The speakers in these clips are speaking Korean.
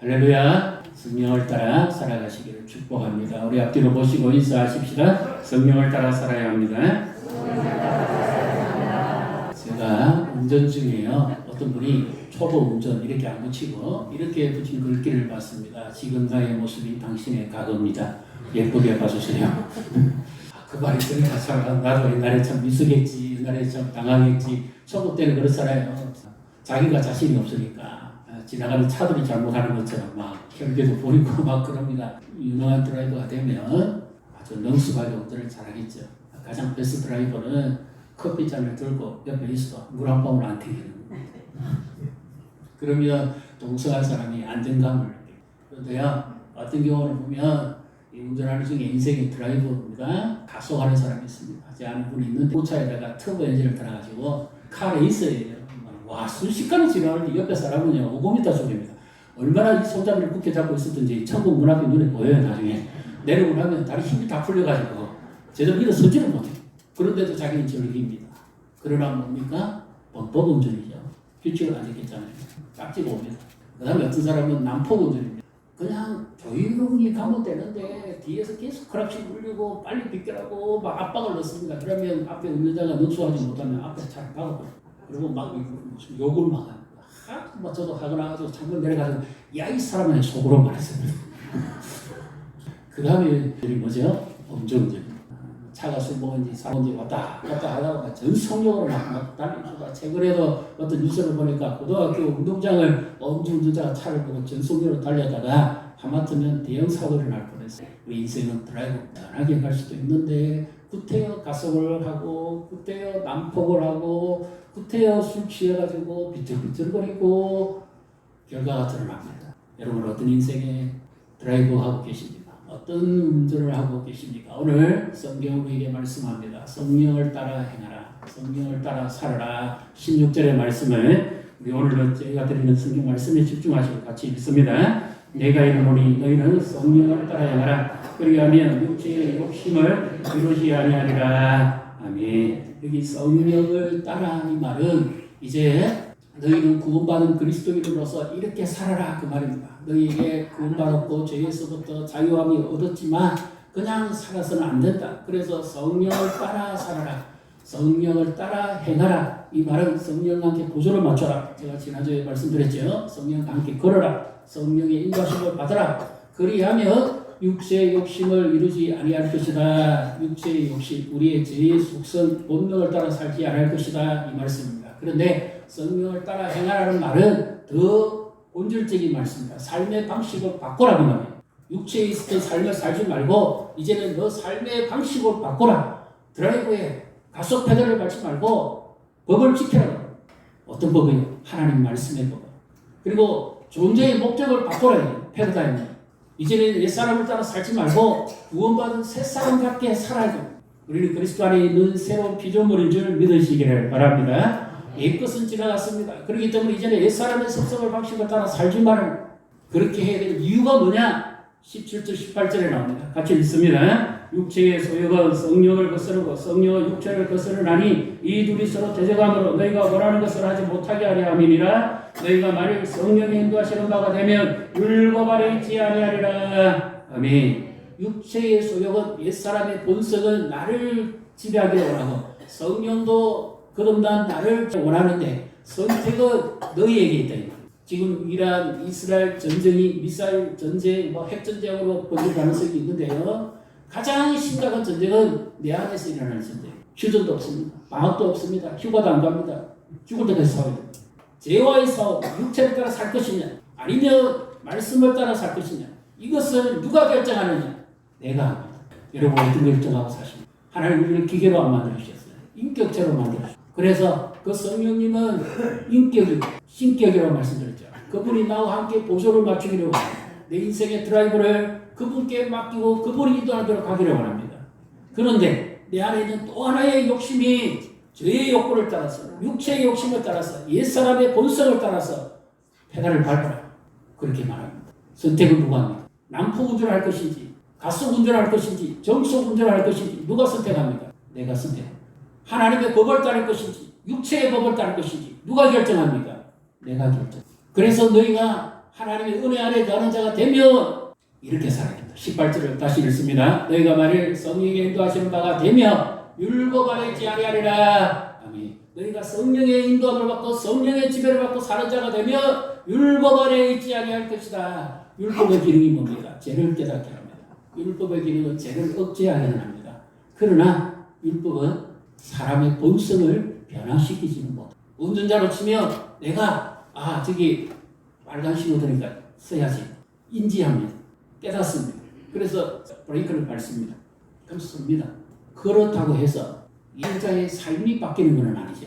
할렐루야. 성령을 따라 살아가시기를 축복합니다. 우리 앞뒤로 보시고 인사하십시다. 성령을 따라 살아야 합니다. 제가 운전 중에요. 어떤 분이 초보 운전 이렇게 안 붙이고 이렇게 붙인 글귀를 봤습니다. 지금 나의 모습이 당신의 과거입니다. 예쁘게 봐주세요. 그 말이 그러니까 참 나도 옛날에 참 미숙했지, 옛날에 참 당황했지. 초보 때는 그렇잖아요. 자기가 자신이 없으니까 지나가는 차들이 잘못하는 것처럼 막 혈기도 보이고 막 그럽니다. 유능한 드라이버가 되면 아주 능숙하게 운전을 잘하겠죠. 가장 베스트 드라이버는 커피잔을 들고 옆에 있어도 물 한 방울 안 튀기는 거예요. 그러면 동성한 사람이 안정감을 느껴요. 그런데요, 어떤 경우를 보면 이 운전하는 중에 인생의 드라이버입니다. 가속하는 사람이 있습니다. 제 아는 분이 있는데 고차에다가 터보 엔진을 달아가지고 카 레이서예요. 와, 순식간에 지나가는데 옆에 사람은요 5m 쪽입니다. 얼마나 이 손잡이를 굳게 잡고 있었던지 천국 문 앞이 눈에 보여요. 나중에 내리고 나면 다리 힘이 다 풀려가지고 제대로 일어서지를 못해요. 그런데도 자기는 즐깁니다. 그러나 뭡니까? 범법 운전이죠. 규칙을 안 지켰잖아요. 깍지고 옵니다. 그 다음에 어떤 사람은 난폭 운전입니다. 그냥 조용히 가면 되는데 뒤에서 계속 크락시 울리고 빨리 비켜라고 막 압박을 넣습니다. 그러면 앞에 운전자가 능수하지 못하면 앞에 차를 박아버려요. 그리고 막 욕을 막 합니다. 뭐 저도 하거나 또 창문 내려가서 야 이 사람은 속으로 말했습니다. 그 다음에 뭐죠? 음주운전. 차가 술 먹은지 사는지 왔다 갔다 하다가 전속력으로 막 달립니다. 최근에도 어떤 뉴스를 보니까 고등학교 운동장을 음주운전자가 차를 보고 전속력으로 달려다가 하마터면 대형 사고를 날 뻔했어요. 우리 인생은 드라이브 편하게 갈 수도 있는데 구태여 가속을 하고 구태여 난폭을 하고 구태여 술 취해가지고 비틀비틀거리고 결과가 드러납니다. 여러분 어떤 인생에 드라이브 하고 계십니까? 어떤 운전을 하고 계십니까? 오늘 성경은 우리에게 말씀합니다. 성령을 따라 행하라. 성령을 따라 살아라. 16절의 말씀을 우리 오늘 제가 드리는 성경 말씀에 집중하시고 같이 읽습니다. 내가 이르노니 너희는 성령을 따라 행하라. 그리하면 육체의 욕심을 이루지 아니하리라. 아멘. 여기 성령을 따라 이 말은 이제 너희는 구원받은 그리스도인으로서 이렇게 살아라 그 말입니다. 너희에게 구원받았고 죄에서부터 자유함이 얻었지만 그냥 살아서는 안 된다. 그래서 성령을 따라 살아라. 성령을 따라 행하라. 이 말은 성령과 함께 보조를 맞춰라. 제가 지난주에 말씀드렸죠. 성령과 함께 걸어라. 성령의 인도하심을 받아라. 그리하면 육체의 욕심을 이루지 아니할 것이다. 육체의 욕심, 우리의 죄의 속성, 본능을 따라 살지 않을 것이다. 이 말씀입니다. 그런데 성령을 따라 행하라는 말은 더 본질적인 말씀입니다. 삶의 방식을 바꾸라는 말이에요. 육체에 있었던 삶을 살지 말고 이제는 너 삶의 방식을 바꾸라. 드라이브에 가속 페달을 밟지 말고 법을 지켜라. 어떤 법이요? 하나님 말씀의 법. 그리고 존재의 목적을 바꾸라. 패러다임을. 이제는 옛사람을 따라 살지 말고 구원받은 새사람답게 살아야죠. 우리는 그리스도 안에 있는 새로운 피조물인 줄 믿으시기를 바랍니다. 옛것은 지나갔습니다. 그렇기 때문에 이제는 옛사람의 습성을 방식을 따라 살지 말아요. 그렇게 해야 될 이유가 뭐냐? 17절 18절에 나옵니다. 같이 읽습니다. 육체의 소욕은 성령을 거스르고 성령은 육체를 거스르나니 이 둘이 서로 대적함으로 너희가 원하는 것을 하지 못하게 하려 함이니라. 너희가 만일 성령이 인도하시는 바가 되면 율법 아래 있지 아니하리라. 아멘. 육체의 소욕은 옛사람의 본성은 나를 지배하기를 원하고 성령도 거듭난 나를 원하는데 선택은 너희에게 있다. 지금 이란 이스라엘 전쟁이 미사일 전쟁, 핵전쟁으로 번질 가능성이 있는데요. 가장 심각한 전쟁은 내 안에서 일어나는 전쟁. 휴전도 없습니다. 방학도 없습니다. 휴가도 안 갑니다. 죽을 때까지 싸워야 됩니다. 죄와의 싸움, 육체를 따라 살 것이냐 아니면 말씀을 따라 살 것이냐 이것을 누가 결정하느냐? 내가 합니다. 여러분 어떤 결정하고 사십니까? 하나님 우리를 기계로 안 만들으셨어요. 인격체로 만들으셨어요. 그래서 그 성령님은 인격이고 신격이라고 말씀드렸죠. 그분이 나와 함께 보조를 맞추기를 원합니다. 내 인생의 드라이브를 그분께 맡기고 그분이 인도하도록 하기를 원합니다. 그런데 내 안에 있는 또 하나의 욕심이 죄의 욕구를 따라서 육체의 욕심을 따라서 옛사람의 본성을 따라서 페달을 밟아라. 그렇게 말합니다. 선택을 누가 합니까? 난폭 운전을 할 것인지 가속 운전을 할 것인지 정속 운전을 할 것인지 누가 선택합니까? 내가 선택합니다. 하나님의 법을 따를 것인지 육체의 법을 따를 것인지 누가 결정합니까? 내가 결정. 그래서 너희가 하나님의 은혜 아래 거하는 자가 되면 이렇게 살아야 된다. 18절을 다시 읽습니다. 너희가 만일 성령의 인도하시는 바가 되며 율법 아래 있지 아니하리라. 아멘. 너희가 성령의 인도함을 받고 성령의 지배를 받고 사는 자가 되며 율법 아래 있지 아니할 것이다. 율법의 기능이 뭡니까? 죄를 깨닫게 합니다. 율법의 기능은 죄를 억제하기는 합니다. 그러나 율법은 사람의 본성을 변화시키지는 못합니다. 운전자로 치면 내가 저기 빨간 신호 되니까 써야지 인지합니다. 깨닫습니다. 그래서 브레이크를 밟습니다. 그럼 씁니다. 그렇다고 해서 인자의 삶이 바뀌는 것은 아니죠.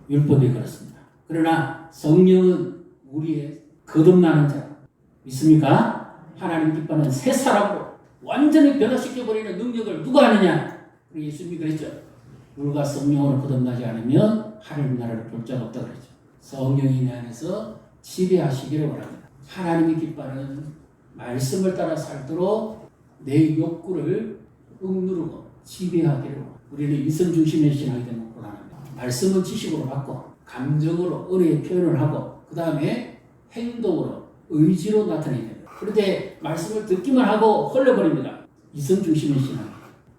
율법이 그렇습니다. 그러나 성령은 우리의 거듭나는 자 믿습니까? 하나님 기뻐하는 새 사람으로 완전히 변화시켜버리는 능력을 누가 하느냐? 예수님이 그랬죠. 물과 성령으로 거듭나지 않으면 하나님 나라를 볼 자가 없다고 그랬죠. 성령이 내 안에서 지배하시기를 원합니다. 하나님이 기뻐하는 말씀을 따라 살도록 내 욕구를 억누르고 지배하기를 원합니다. 우리는 이성 중심의 신앙이 되면 곤란합니다. 말씀은 지식으로 받고 감정으로 은혜의 표현을 하고 그 다음에 행동으로 의지로 나타내야 됩니다. 그런데 말씀을 듣기만 하고 흘려버립니다. 이성 중심의 신앙.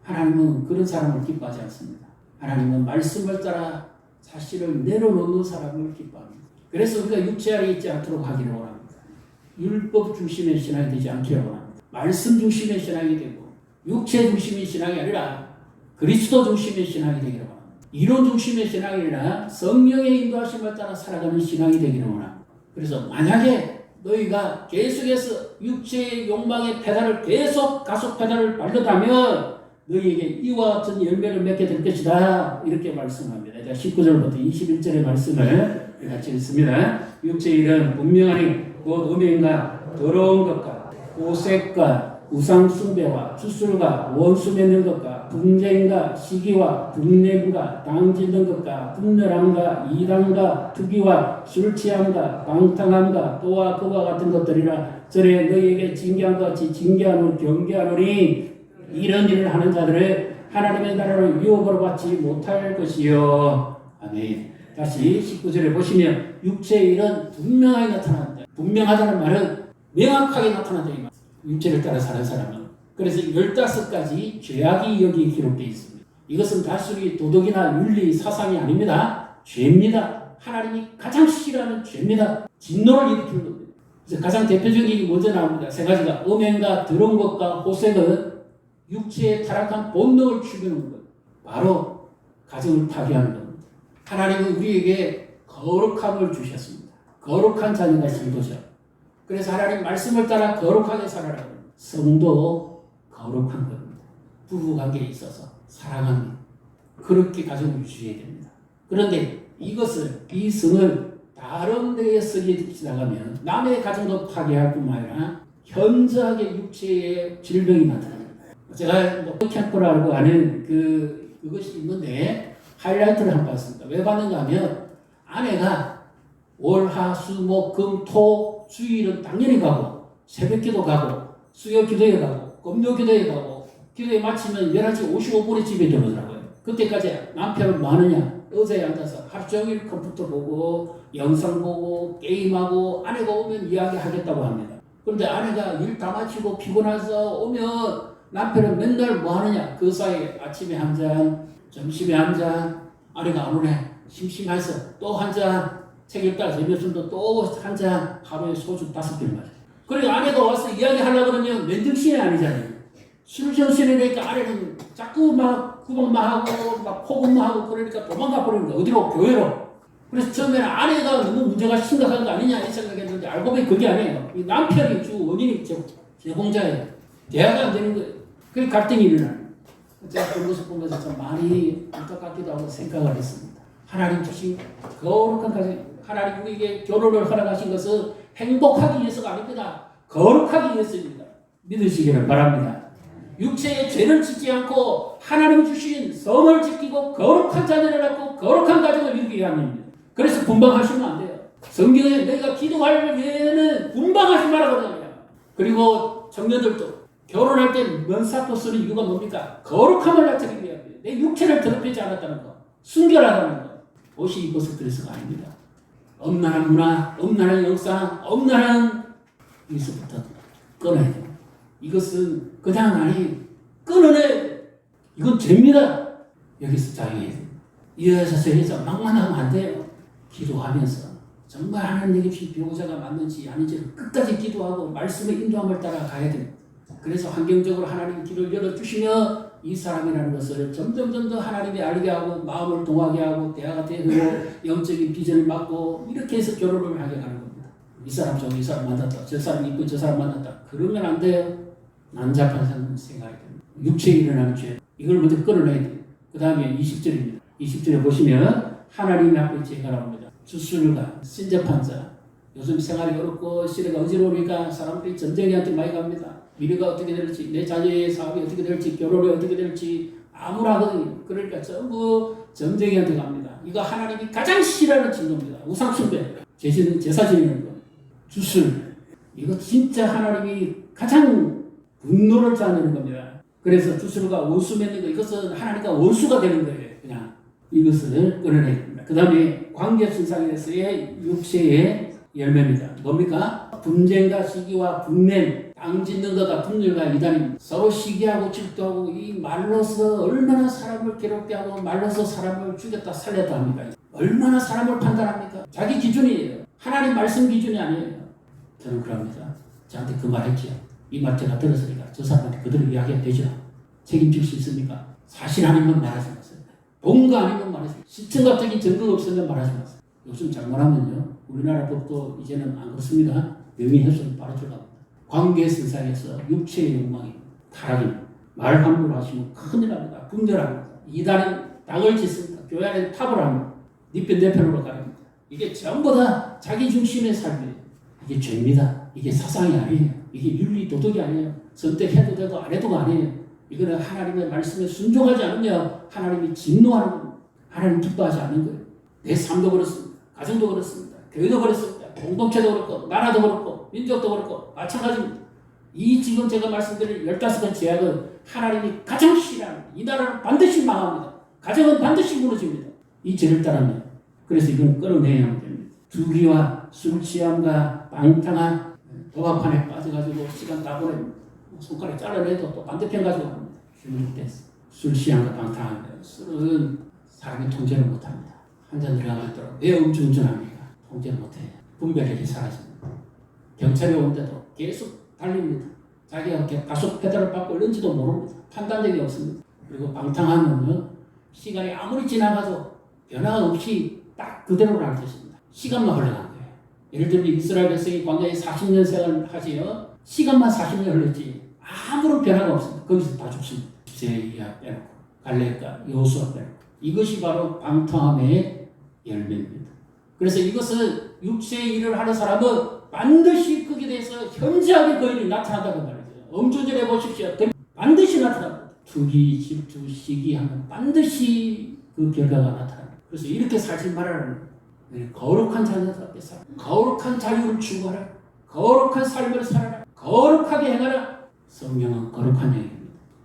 하나님은 그런 사람을 기뻐하지 않습니다. 하나님은 말씀을 따라 사실을 내려놓는 사람을 기뻐합니다. 그래서 우리가 육체 아래 있지 않도록 하기를 원합니다. 율법 중심의 신앙이 되지 않기를 원합니다. 말씀 중심의 신앙이 되고 육체 중심의 신앙이 아니라 그리스도 중심의 신앙이 되기를 원합니다. 이론 중심의 신앙이 아니라 성령의 인도하심을 따라 살아가는 신앙이 되기를 원합니다. 그래서 만약에 너희가 계속해서 육체의 욕망의 페달을 계속 가속 페달을 밟는다면 너희에게 이와 같은 열매를 맺게 될 것이다. 이렇게 말씀합니다. 19절부터 21절의 말씀을 같이 읽습니다. 육체의 일은 분명하니 곧 음행과 더러운 것과 고색과 우상 숭배와 주술과 원수 맺는 것과 분쟁과 시기와 분냄과 당짓는 것과 분열함과 이단과 투기와 술 취함과 방탕함과 또한 그와 같은 것들이라. 전에 너희에게 징계한 것 같이 징계하노 경계하노니 이런 일을 하는 자들을 하나님의 나라를 유업으로 받지 못할 것이요. 아멘. 다시 19절에 보시면 육체의 일은 분명하게 나타난다. 분명하다는 말은 명확하게 나타난다. 이 말. 육체를 따라 사는 사람은. 그래서 15가지 죄악이 여기 기록되어 있습니다. 이것은 단순히 도덕이나 윤리 사상이 아닙니다. 죄입니다. 하나님이 가장 싫어하는 죄입니다. 진노를 일으키는 겁니다. 그래서 가장 대표적인 게 먼저 나옵니다. 세 가지가 음행과 더러운 것과 호색은 육체의 타락한 본능을 죽이는 것. 바로 가정을 파괴하는 겁니다. 하나님은 우리에게 거룩함을 주셨습니다. 거룩한 자녀가 신도죠. 그래서 하나님 말씀을 따라 거룩하게 살아라. 성도 거룩한 겁니다. 부부관계에 있어서 사랑합니다. 그렇게 가정을 유지해야 됩니다. 그런데 이 성을 다른 데에 쓰기시작하면 남의 가정도 파괴할 뿐만 아니라 현저하게 육체의 질병이 나타납니다. 제가 캠프라고 하는 그것이 있는데 하이라이트를 한번 봤습니다. 왜 봤는가 하면 아내가 월, 화, 수, 목, 금, 토, 주일은 당연히 가고 새벽기도 가고 수요 기도에 가고 금요 기도에 가고 기도에 마치면 11시 55분에 집에 들어오더라고요. 그때까지 남편은 뭐 하느냐? 의자에 앉아서 하루 종일 컴퓨터 보고 영상 보고 게임하고 아내가 오면 이야기하겠다고 합니다. 그런데 아내가 일 다 마치고 피곤해서 오면 남편은 맨날 뭐 하느냐? 그 사이에 아침에 한 잔, 점심에 한 잔, 아내가 안 오네. 심심해서 또 한 잔, 책 읽다가 재미없으면 또 한 잔, 하루에 소주 5병 마셔. 그러니까 아내가 와서 이야기하려고 그러면 맨정신이 아니잖아요. 술 정신이 되니까 아내는 자꾸 막 구박만 하고 막 포근만 하고 그러니까 도망가 버리는 거야. 어디로? 교회로. 그래서 처음에는 아내가 너무 문제가 심각한 거 아니냐 이 생각했는데 알고 보니 그게 아니에요. 이 남편이 주 원인이 제공자예요. 대화가 안 되는 거예요. 그게 갈등이 일어나요. 제가 그런 것을 보면서 좀 많이 안타깝기도 하고 생각을 했습니다. 하나님 주신 거룩한 가정, 하나님 우리에게 결혼을 허락하신 것은 행복하기 위해서가 아닙니다. 거룩하기 위해서입니다. 믿으시기를 바랍니다. 육체의 죄를 짓지 않고 하나님 주신 성을 지키고 거룩한 자녀를 낳고 거룩한 가정을 이루기 위함입니다. 그래서 분방하시면 안 돼요. 성경에 내가 기도할 외에는 분방하지 말라고 그러잖아요. 그리고 청년들도 결혼할 때 면사포 쓰는 이유가 뭡니까? 거룩함을 나타내기 위함이에요. 내 육체를 더럽히지 않았다는 거. 순결하다는 거. 옷이 입어서 그래서가 아닙니다. 엄란한 문화, 엄란한 영상, 엄란한 여기서부터 끊어야 돼요. 이것은 그냥 아니 끊어내. 이건 죄입니다. 여기서 자유해야 돼요. 이어서 막만하면 안 돼요. 기도하면서 정말 하나님 얘기 배우자가 맞는지 아닌지를 끝까지 기도하고 말씀의 인도함을 따라 가야 됩니다. 그래서 환경적으로 하나님이 길을 열어주시며 이 사람이라는 것을 점점 더 하나님이 알게 하고 마음을 동하게 하고 대화가 되고 영적인 비전을 맡고 이렇게 해서 결혼을 하게 가는 겁니다. 이 사람 좋고 이 사람 만났다. 저 사람 있고 저 사람 만났다. 그러면 안 돼요. 난잡한 생각이 됩니다. 육체에 일어나는 죄. 이걸 먼저 끌어내야 돼요. 그 다음에 20절입니다. 20절에 보시면 하나님 앞에 제가 나옵니다. 주술가, 신접한 자. 요즘 생활이 어렵고 시대가 어지러우니까 사람들이 전쟁이한테 많이 갑니다. 미래가 어떻게 될지, 내 자녀의 사업이 어떻게 될지, 결혼이 어떻게 될지 암울하거든요. 그러니까 전부 전쟁이한테 갑니다. 이거 하나님이 가장 싫어하는 진노입니다. 우상숭배, 제사 지내는 거, 주술. 이거 진짜 하나님이 가장 분노를 자아내는 겁니다. 그래서 주술과 원수 맺는 거, 이것은 하나님과 원수가 되는 거예요. 그냥 이것을 끊어내야 됩니다. 그 다음에 관계신상에서의 육체의 열매입니다. 뭡니까? 분쟁과 시기와 분냄, 땅 짓는 것과 분열과 이단입니다. 서로 시기하고 질투하고 이 말로서 얼마나 사람을 괴롭게 하고 말로서 사람을 죽였다 살렸다 합니까? 얼마나 사람을 판단합니까? 자기 기준이에요. 하나님 말씀 기준이 아니에요. 저는 그럽니다. 저한테 그 말했지요. 이 말 제가 들었으니까 저 사람한테 그대로 이야기가 되죠. 책임질 수 있습니까? 사실 아니면 말하지 마세요. 본가 아니면 말하지 마세요. 시청각적인 증거가 없으면 말하지 마세요. 요즘 잘못하면요. 우리나라 법도 이제는 안 그렇습니다. 명예훼손 바로 들어갑니다. 관계 선상에서 육체의 욕망이 타락입니다. 말 함부로 하시면 큰일 납니다. 분열합니다. 이단은 땅을 짓습니다. 교회 안에 탑을 합니다. 네 편 내 편으로 가립니다. 이게 전부 다 자기 중심의 삶이에요. 이게 죄입니다. 이게 사상이 아니에요. 이게 윤리 도덕이 아니에요. 선택해도 되고 안 해도가 아니에요. 이거는 하나님의 말씀에 순종하지 않으면 하나님이 진노하는 겁니다. 하나님 기뻐하지 않는 거예요. 내 삶도 그렇습니다. 가정도 그렇습니다. 교회도 그렇습니다. 공동체도 그렇고 나라도 그렇고 민족도 그렇고 마찬가지입니다. 이 지금 제가 말씀드린 15가지 제약은 하나님이 가장 싫어하는 이 나라는 반드시 망합니다. 가정은 반드시 무너집니다. 이 죄를 따르면. 그래서 이건 끊어내야 됩니다. 주기와 술 취함과 방탕한 도박판에 빠져가지고 시간 다 보냅니다. 손가락 잘라내도 또 반대편 가지고 합니다. 주님께서 술 취함과 방탕한 술은 사람이 통제를 못합니다. 한 잔 들어가면 왜 음주운전합니까? 통제를 못해요. 분별력이 사라집니다. 경찰이 오는데도 계속 달립니다. 자기가 가속 페달을 밟고 있는지도 모릅니다. 판단력이 없습니다. 그리고 방탕하면요, 시간이 아무리 지나가도 변화가 없이 딱 그대로를 할 것입니다. 시간만 흘러간 거예요. 예를 들면 이스라엘 백성이 광야에 40년 생활을 하지요. 시간만 40년 흘렀지 아무런 변화가 없습니다. 거기서 다 죽습니다. 세이야 빼놓고 갈렙과 여호수아 빼놓고 이것이 바로 방탕함의 열매입니다. 그래서 이것은 육체의 일을 하는 사람은 반드시 거기에 대해서 현저하게 그 일이 나타난다고 말이죠. 음주운전해 보십시오. 반드시 나타납니다. 투기, 질투, 시기하면 반드시 그 결과가 나타납니다. 그래서 이렇게 살지 말아라. 거룩한 자녀답게 살아. 거룩한 자유를 추구하라. 거룩한 삶을 살아라. 거룩하게 행하라. 성령은 거룩한 영입니다.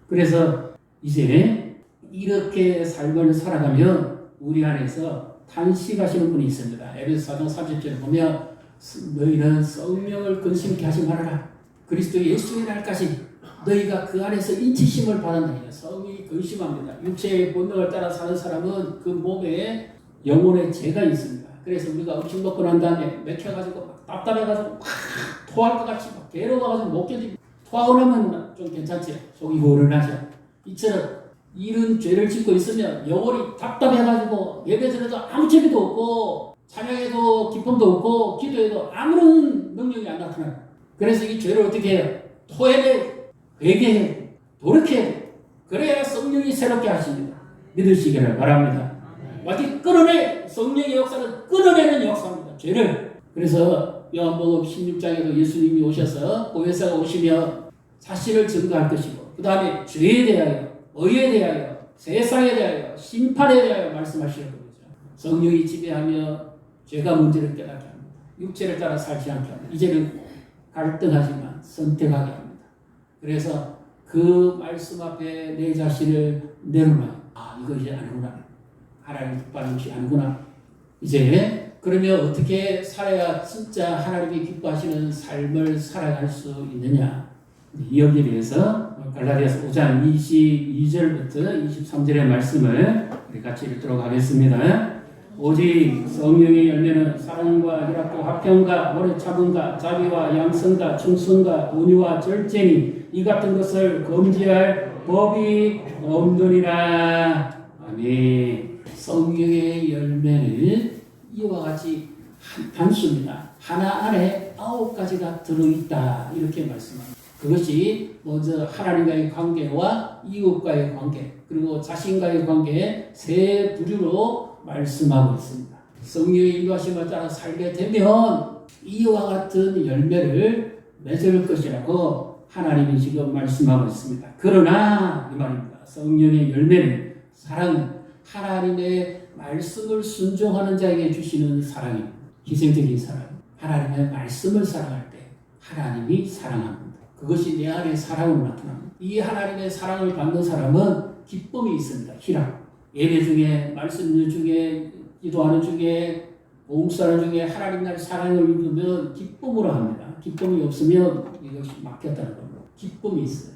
그래서 이제 이렇게 삶을 살아가면 우리 안에서 탄식하시는 분이 있습니다. 에베소 4장 30절에 보면 너희는 성령을 근심케 하지 말아라. 그리스도 예수의 날까지 너희가 그 안에서 인치심을 받았느니라. 성이 근심합니다. 육체의 본능을 따라 사는 사람은 그 몸에 영혼의 죄가 있습니다. 그래서 우리가 음식 먹고 난 다음에 맥혀가지고 막 답답해가지고 막 토할 것 같이 막 괴로워가지고 못 견딥니다. 토하고 나면 좀 괜찮지. 속이 후련하죠. 이처럼 이런 죄를 짓고 있으면 영혼이 답답해가지고 예배드려도 아무 재미도 없고 찬양에도 기쁨도 없고 기도에도 아무런 능력이 안 나타나요. 그래서 이 죄를 어떻게 해요? 토해야 돼. 회개해야 돼. 노력해야 돼. 그래야 성령이 새롭게 하십니다. 믿으시기를 바랍니다. 완전히 끊어내. 성령의 역사는 끊어내는 역사입니다. 죄를. 그래서 요한복음 16장에도 예수님이 오셔서 보혜사가 오시며 사실을 증거할 것이고 그 다음에 죄에 대하여 의에 대하여 세상에 대하여 심판에 대하여 말씀하시는 거죠. 성령이 지배하며 죄가 문제를 깨닫게 합니다. 육체를 따라 살지 않게 합니다. 이제는 갈등하지만 선택하게 합니다. 그래서 그 말씀 앞에 내 자신을 내놓으면 이거 이제 아니구나. 하나님 뜻받는 것이 아니구나. 이제 그러면 어떻게 살아야 진짜 하나님이 기뻐하시는 삶을 살아갈 수 있느냐? 여기에 대해서 갈라디아서 5장 22절부터 23절의 말씀을 우리 같이 읽도록 하겠습니다. 오직 성령의 열매는 사랑과 희락과 화평과 오래 참음과 자비와 양성과 충성과 온유와 절제니 이 같은 것을 금지할 법이 없느니라. 아멘. 성령의 열매는 이와 같이 단수입니다. 하나 안에 9가지가 들어있다 이렇게 말씀합니다. 그것이 먼저 하나님과의 관계와 이웃과의 관계 그리고 자신과의 관계 세 부류로 말씀하고 있습니다. 성령의 인도하심을 따라 살게 되면 이와 같은 열매를 맺을 것이라고 하나님이 지금 말씀하고 있습니다. 그러나 이 말입니다. 성령의 열매는 사랑은 하나님의 말씀을 순종하는 자에게 주시는 사랑입니다. 희생적인 사랑. 하나님의 말씀을 사랑할 때 하나님이 사랑합니다. 그것이 내 안에 사랑으로 나타납니다. 이 하나님의 사랑을 받는 사람은 기쁨이 있습니다. 희락. 예배 중에, 말씀 중에, 기도하는 중에, 봉사하는 중에 하나님 나라의 사랑을 입으면 기쁨으로 합니다. 기쁨이 없으면 이것이 막혔다는 겁니다. 기쁨이 있어요.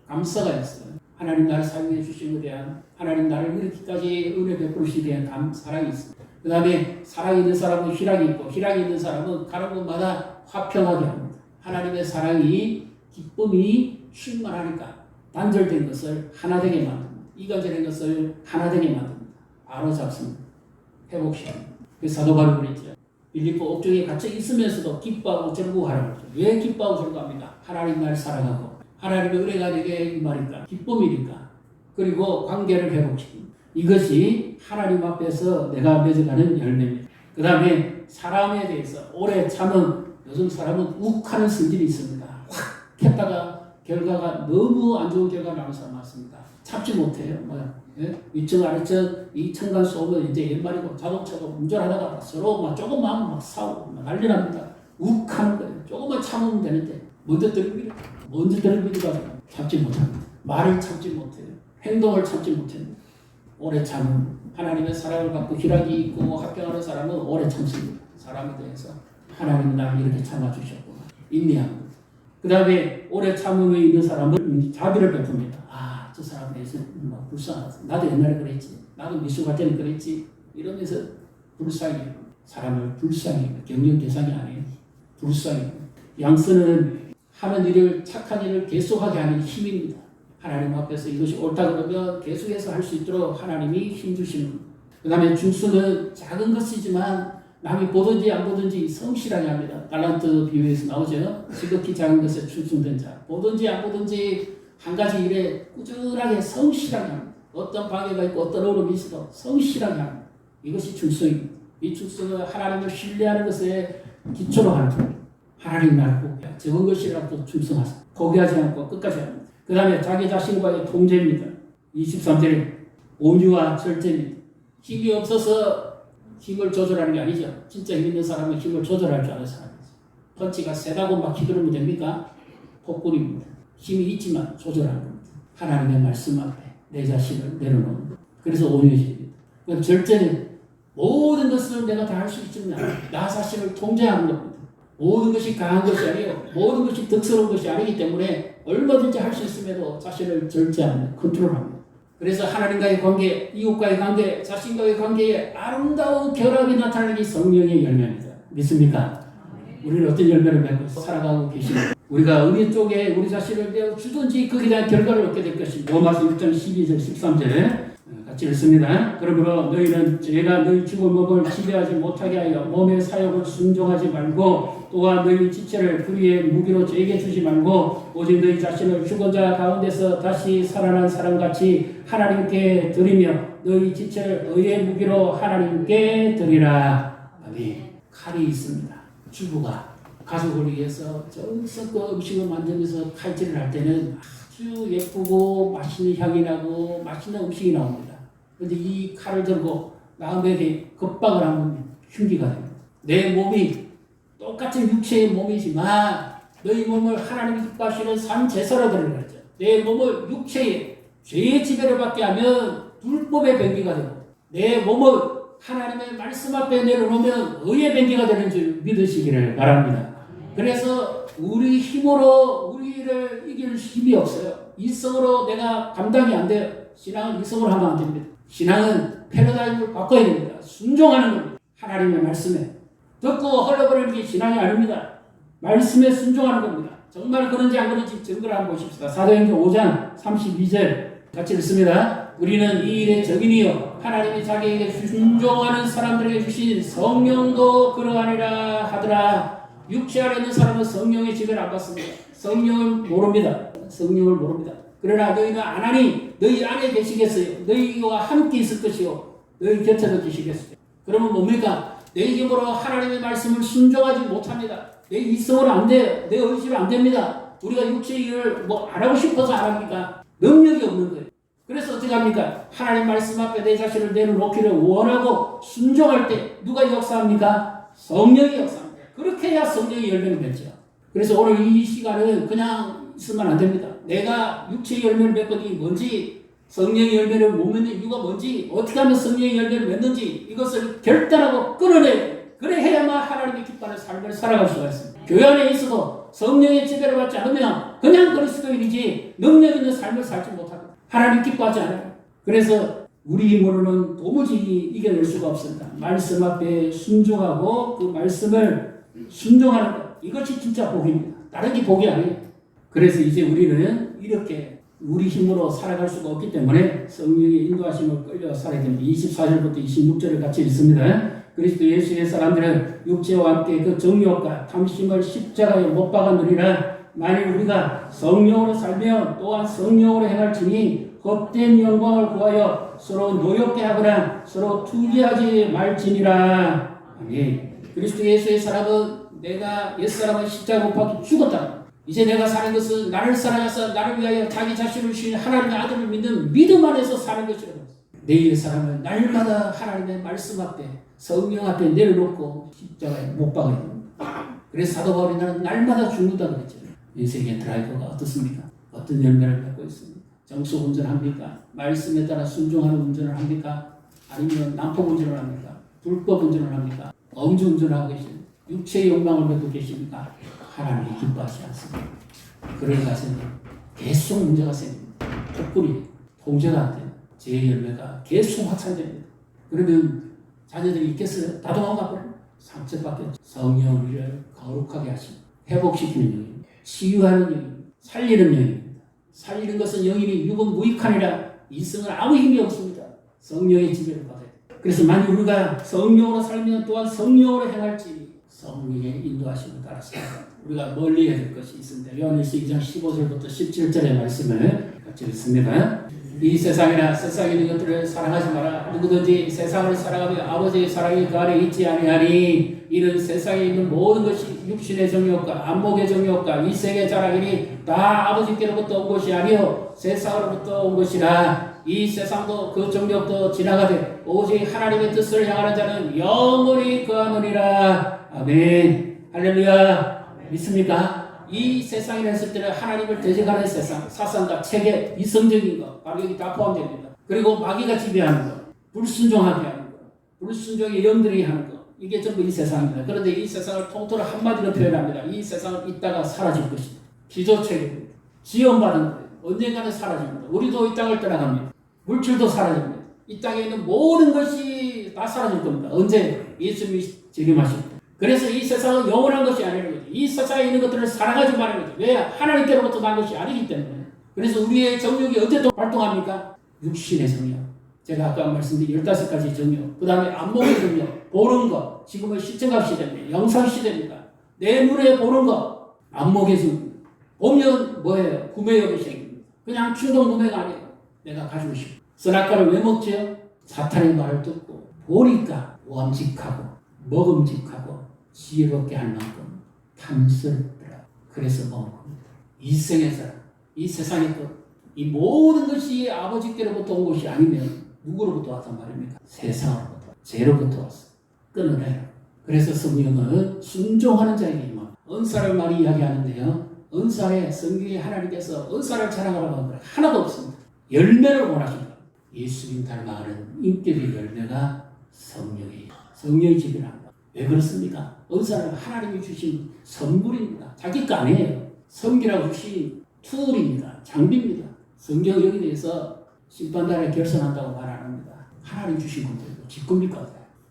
감사가 있어요. 하나님 나를 사용해 주신 것에 대한 하나님 나를 이렇게까지 은혜 베푸시에 대한 사랑이 있습니다. 그 다음에 사랑이 있는 사람은 희락이 있고 희락이 있는 사람은 가는 곳마다 화평하게 합니다. 하나님의 사랑이 기쁨이 충만하니까 단절된 것을 하나 되게 만듭니다. 이간절된 것을 하나 되게 만듭니다. 바로 잡습니다. 회복시킵니다. 그래서 사도 바울이 그랬죠. 빌립보 옥중에 갇혀 있으면서도 기뻐하고 즐거워하라고 그랬죠. 왜 기뻐하고 즐거워합니까? 하나님 나를 사랑하고 하나님의 은혜가 내게 이 말이니까 기쁨이니까 그리고 관계를 회복시킵니다. 이것이 하나님 앞에서 내가 맺어가는 열매입니다. 그 다음에 사람에 대해서 오래 참은 요즘 사람은 욱하는 성질이 있습니다. 확 했다가 결과가 너무 안 좋은 결과가 나오는 사람 많습니다. 참지 못해요. 위층 아래층 이 층간 쏘면 이제 옛말이고 자동차가 운전하다가 서로 막 조금만 막 싸우고 막 난리 납니다. 욱하는 거예요. 조금만 참으면 되는데 먼저 들이밀어가지고 참지 못합니다. 말을 참지 못해요. 행동을 참지 못합니다. 오래 참은 하나님의 사랑을 받고 희락이 있고 합병하는 사람은 오래 참습니다. 사람에 대해서 하나님 나를 이렇게 참아주셨구나. 인내합니다. 그 다음에 오래 참음에 있는 사람은 자비를 베풉니다. 아, 저 사람에 대해서 불쌍하다. 나도 옛날에 그랬지. 나도 미술할 때는 그랬지. 이러면서 불쌍히 사람을 불쌍히 경영 대상이 아니에요. 불쌍히 양쓰는 하는 일을 착한 일을 계속하게 하는 힘입니다. 하나님 앞에서 이것이 옳다 그러면 계속해서 할 수 있도록 하나님이 힘주시는 겁니다. 그 다음에 중수는 작은 것이지만 남이 보든지 안 보든지 성실하게 합니다. 달란트 비유에서 나오죠. 지극히 작은 것에 충성된 자. 보든지 안 보든지 한 가지 일에 꾸준하게 성실하게 합니다. 어떤 방해가 있고 어떤 어려움이 있어도 성실하게 합니다. 이것이 충성입니다. 이 충성은 하나님을 신뢰하는 것에 기초로 하는 겁니다. 하나님 나를 포기하고 적은 것이라도 충성하세요. 포기하지 않고 끝까지 합니다. 그 다음에 자기 자신과의 통제입니다. 23절에 온유와 절제입니다. 힘이 없어서 힘을 조절하는 게 아니죠. 진짜 힘 있는 사람은 힘을 조절할 줄 아는 사람이죠. 펀치가 세다고 막 휘두르면 됩니까? 폭군입니다. 힘이 있지만 조절하는 겁니다. 하나님의 말씀 앞에 내 자신을 내려놓는 겁니다. 그래서 온유해집니다. 절제는 모든 것을 내가 다 할 수 있지만 나 자신을 통제하는 겁니다. 모든 것이 강한 것이 아니에요. 모든 것이 덕스러운 것이 아니기 때문에 얼마든지 할 수 있음에도 자신을 절제합니다. 컨트롤합니다. 그래서 하나님과의 관계, 이웃과의 관계, 자신과의 관계에 아름다운 결합이 나타나는 게 성령의 열매입니다. 믿습니까? 우리는 어떤 열매를 맺고 살아가고 계십니까? 우리가 어느 쪽에 우리 자신을 내어주든지 거기에 대한 결과를 얻게 될 것입니다. 로마서 6장 12절 13절에 같이 읽습니다. 그러므로 너희는 죄가 너희 죽은 몸을 지배하지 못하게 하여 몸의 사욕을 순종하지 말고 또한 너희 지체를 불의의 무기로 죄게 주지 말고 오직 너희 자신을 죽은 자 가운데서 다시 살아난 사람같이 하나님께 드리며 너희 지체를 의의 무기로 하나님께 드리라. 아멘. 칼이 있습니다. 주부가 가족을 위해서 정성껏 음식을 만들면서 칼질을 할 때는 아주 예쁘고 맛있는 향이 나고 맛있는 음식이 나옵니다. 그런데 이 칼을 들고 남에게 겁박을 하면 흉기가 됩니다. 내 몸이 똑같은 육체의 몸이지만 너희 몸을 하나님이 기뻐하시는 산 제사로 드리는 거죠. 내 몸을 육체의 죄의 지배를 받게 하면 불법의 병기가 되고 내 몸을 하나님의 말씀 앞에 내려놓으면 의의 뱅기가 되는 줄 믿으시기를 바랍니다. 그래서 우리 힘으로 우리를 이길 힘이 없어요. 이성으로 내가 감당이 안 돼요. 신앙은 이성으로 하면 안 됩니다. 신앙은 패러다임을 바꿔야 됩니다. 순종하는 겁니다. 하나님의 말씀에. 듣고 흘러버리는 게 신앙이 아닙니다. 말씀에 순종하는 겁니다. 정말 그런지 안 그런지 증거를 한번 보십시다. 사도행전 5장 32절 같이 읽습니다. 우리는 이 일의 적인이요 하나님이 자기에게 순종하는 사람들에게 주신 성령도 그러하니라 하더라. 육체 안에 있는 사람은 성령의 지배를 안 받습니다. 성령을 모릅니다. 성령을 모릅니다. 그러나 너희는 안 하니 너희 안에 계시겠어요. 너희와 함께 있을 것이요 너희 곁에도 계시겠어요. 그러면 뭡니까? 내 힘으로 하나님의 말씀을 순종하지 못합니다. 내 이성으로 안 돼요. 내 의지로 안 됩니다. 우리가 육체의 일을 안 하고 싶어서 안 합니까? 능력이 없는 거예요. 그래서 어떻게 합니까? 하나님 말씀 앞에 내 자신을 내려놓기를 원하고 순종할 때 누가 역사합니까? 성령이 역사합니다. 그렇게 해야 성령이 열매를 맺죠. 그래서 오늘 이 시간은 그냥 있으면 안 됩니다. 내가 육체의 열매를 맺거니 뭔지, 성령의 열매를 못 맺는 이유가 뭔지, 어떻게 하면 성령의 열매를 맺는지 이것을 결단하고 끊어내야 그래 해야만 하나님의 기뻐하는 삶을 살아갈 수가 있습니다. 교회 안에 있어도 성령의 지배를 받지 않으면 그냥 그리스도인이지 능력 있는 삶을 살지 못합니다. 하나님 기뻐하지 않아요. 그래서 우리 힘으로는 도무지 이겨낼 수가 없습니다. 말씀 앞에 순종하고 그 말씀을 순종하는 것, 이것이 진짜 복입니다. 다른 게 복이 아니에요. 그래서 이제 우리는 이렇게 우리 힘으로 살아갈 수가 없기 때문에 성령의 인도하심을 끌려 살아야 됩니다. 24절부터 26절을 같이 읽습니다. 그리스도 예수의 사람들은 육체와 함께 그 정욕과 탐심을 십자가에 못 박아놓으리라. 만일 우리가 성령으로 살면 또한 성령으로 행할지니 헛된 영광을 구하여 서로 노엽게 하거나 서로 투기하지 말지니라. 아멘. 그리스도 예수의 사람은 내가 옛사람은 십자가 못 박혀 죽었다. 이제 내가 사는 것은 나를 사랑해서 나를 위하여 자기 자신을 주신 하나님의 아들을 믿는 믿음 안에서 사는 것이라고. 내 옛사람은 날마다 하나님의 말씀 앞에 성령 앞에 내려놓고 십자가에 못 박아야 됩니다. 그래서 사도 바울이 나는 날마다 죽는다고 그랬죠. 인생의 드라이버가 어떻습니까? 어떤 열매를 맺고 있습니까? 정속 운전합니까? 말씀에 따라 순종하는 운전을 합니까? 아니면 난폭 운전을 합니까? 불법 운전을 합니까? 엄주 운전을 하고 계십니까? 육체의 욕망을 맺고 계십니까? 하나님이 기뻐하지 않습니다. 그런 가슴에 계속 문제가 생깁니다. 폭불이 통제가 안 돼요. 제 열매가 계속 확산됩니다. 그러면 자녀들이 있겠어요? 다 도망가버려요. 상처밖에 없죠. 성령 우리를 거룩하게 하십니다. 회복시키는 영입니다. 치유하는 영입니다. 살리는 영입니다. 살리는 것은 영이니 육은 무익하니라. 이성은 아무 힘이 없습니다. 성령의 지배를 받아야 돼요. 그래서 만약 우리가 성령으로 살면 또한 성령으로 행할지 성령의 인도하심을 따라서 우리가 멀리 해야 될 것이 있습니다. 요한일서 2장 15절부터 17절의 말씀을 같이 읽습니다. 이 세상이나 세상에 있는 것들을 사랑하지 마라. 누구든지 세상을 사랑하며 아버지의 사랑이 그 안에 있지 아니하니 이는 세상에 있는 모든 것이 육신의 정욕과 안목의 정욕과 이 세계 자랑이니 다 아버지께로부터 온 것이 아니요 세상으로부터 온 것이라. 이 세상도 그 정욕도 지나가되 오직 하나님의 뜻을 향하는 자는 영원히 거하느니라. 아멘. 할렐루야. 믿습니까? 이 세상이라 했을 때는 하나님을 대적하는 세상, 사상과 체계, 이성적인 것, 바로 여기 다 포함됩니다. 그리고 마귀가 지배하는 것, 불순종하게 하는 것, 불순종의 영들이 하는 것, 이게 전부 이 세상입니다. 그런데 이 세상을 통틀어 한마디로 표현합니다. 이 세상은 있다가 사라질 것입니다. 기조체계입니다. 지원받은 거예요. 언젠가는 사라집니다. 우리도 이 땅을 떠나갑니다. 물질도 사라집니다. 이 땅에 있는 모든 것이 다 사라질 겁니다. 언제? 예수님이 재림하실 때. 그래서 이 세상은 영원한 것이 아니라는 거죠. 이 세상에 있는 것들을 사랑하지 말라는 거죠. 왜? 하나님께로부터 난 것이 아니기 때문에. 그래서 우리의 정욕이 언제 또 발동합니까? 육신의 정욕. 제가 아까 말씀드린 15가지 정욕. 그 다음에 안목의 정욕. 보는 것. 지금은 시청각 시대입니다. 영상 시대입니다. 내 눈에 보는 것. 안목의 정욕. 보면 뭐예요? 구매욕이 생깁니다. 그냥 충동 구매가 아니에요. 내가 가지고 싶어. 선악과를 왜 먹죠? 사탄의 말을 듣고 보니까 원직하고 먹음직하고 지혜롭게 할 만큼 탐스럽더라. 그래서 먹은 겁니다. 이생의 사람, 이 세상의 것, 이 모든 것이 아버지께로부터 온 것이 아니면 누구로부터 왔단 말입니까? 세상으로부터, 죄로부터 왔어. 끊어내라. 그래서 성령은 순종하는 자에게 임합니다. 은사를 많이 이야기하는데요. 은사에 성경에 하나님께서 은사를 자랑하라고 하는 건 하나도 없습니다. 열매를 원하신다. 예수님 닮아가는 인격의 열매가 성령이 지배합니다. 왜 그렇습니까? 은사는 하나님이 주신 선물입니다. 자기 거 아니에요. 섬기라고 주신 툴입니다. 장비입니다. 성경 여기 대해서 심판단에 결선한다고 말 안 합니다. 하나님 주신 건데요. 지 겁니까?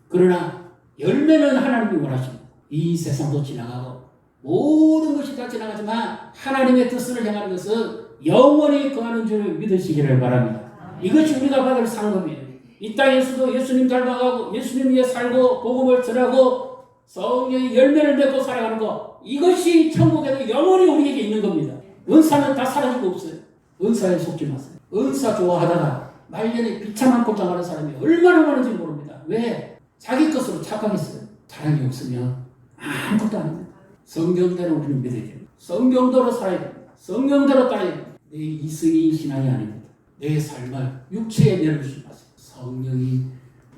그러나 열매는 하나님이 원하십니다. 이 세상도 지나가고 모든 것이 다 지나가지만 하나님의 뜻을 향하는 것은 영원히 거하는 줄 믿으시기를 바랍니다. 이것이 우리가 받을 상급이에요. 이 땅에서도 예수님 닮아가고 예수님 위해 살고 복음을 전하고 성령의 열매를 맺고 살아가는 것, 이것이 천국에도 영원히 우리에게 있는 겁니다. 은사는 다 사라지고 없어요. 은사에 속지 마세요. 은사 좋아하다가 말년에 비참한 꼴당하는 사람이 얼마나 많은지 모릅니다. 왜? 자기 것으로 착각했어요. 사랑이 없으면 아무것도 아닙니다. 성경대로 우리는 믿어야 됩니다. 성경대로 살아야 됩니다. 성경대로 따라야 됩니다. 내 이성이 신앙이 아닙니다. 내 삶을 육체에 내려주지 마세요. 성령이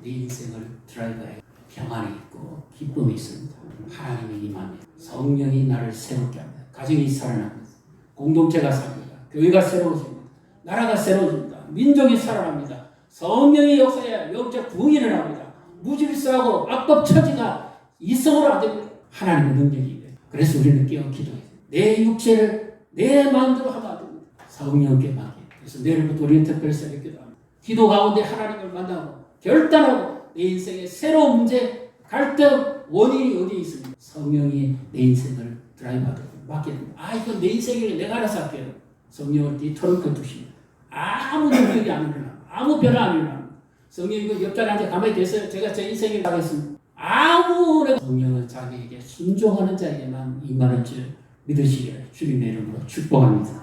내 인생을 드라이브해 평안이 있고 기쁨이 있습니다. 하나님이 임합니다. 성령이 나를 새롭게 합니다. 가정이 살아납니다. 공동체가 삽니다. 교회가 새로워집니다. 나라가 새로워집니다. 민족이 살아납니다. 성령의 역사에 영적 부흥이 일어납니다. 무질서하고 악법 처지가 이성으로 안 됩니다. 하나님의 능력이에요. 그래서 우리는 깨어 기도해야 돼요. 내 육체를 내 마음대로 하면 안 됩니다. 성령께 맡겨요. 그래서 내일부터 우리는 특별히 새벽 기도합니다. 기도 가운데 하나님을 만나고 결단하고 내 인생의 새로운 문제, 갈등, 원인이 어디에 있습니까? 성령이 내 인생을 드라이브하도록 맡겨야 됩니다. 이건 내 인생을 내가 알아서 할게요. 성령을 네 트렁크에 두십니다. 아무 능력이 안 일어납니다. 아무 변화 안 일어납니다. 성령이 그 옆자리한테 가만히 계세요. 제가 제 인생을 가겠습니다. 성령은 자기에게 순종하는 자에게만 임하는 줄 믿으시기를 주님의 이름으로 축복합니다.